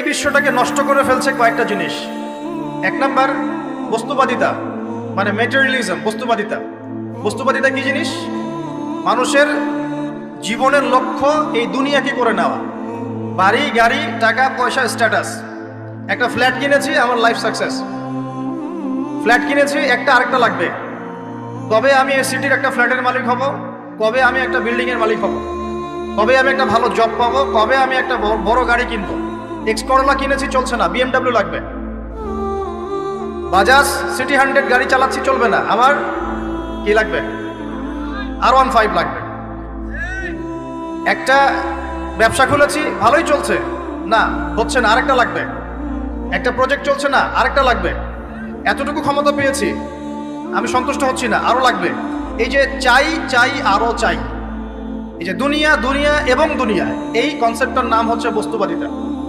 এই বিশ্বটাকে নষ্ট করে ফেলছে কয়েকটা জিনিস। এক নাম্বার বস্তুবাদিতা, মানে ম্যাটেরিয়ালিজম, বস্তুবাদিতা। বস্তুবাদিতা কি জিনিস? মানুষের জীবনের লক্ষ্য এই দুনিয়াকে করে নেওয়া, বাড়ি গাড়ি টাকা পয়সা স্ট্যাটাস। একটা ফ্ল্যাট কিনেছি, আমার লাইফ সাকসেস। ফ্ল্যাট কিনেছি, একটা আরেকটা লাগবে। কবে আমি এই সিটির একটা ফ্ল্যাটের মালিক হব, কবে আমি একটা বিল্ডিংয়ের মালিক হব, কবে আমি একটা ভালো জব পাবো, কবে আমি একটা বড় গাড়ি কিনবো। এক্স করোলা কিনেছি, চলছে না, বিএমডাব্লিউ লাগবে। বাজাজ সিটি 100 গাড়ি চালাচ্ছি, চলবে না, আমার কি লাগবে? R15 লাগবে। একটা ব্যবসা খুলেছি, ভালোই চলছে, না হচ্ছে না, আরেকটা লাগবে। একটা প্রজেক্ট চলছে না, আরেকটা লাগবে। এতটুকু ক্ষমতা পেয়েছি, আমি সন্তুষ্ট হচ্ছি না, আরো লাগবে। এই যে চাই চাই আরো চাই, এই যে দুনিয়া দুনিয়া এবং দুনিয়া, এই কনসেপ্টটার নাম হচ্ছে বস্তুবাদিতা।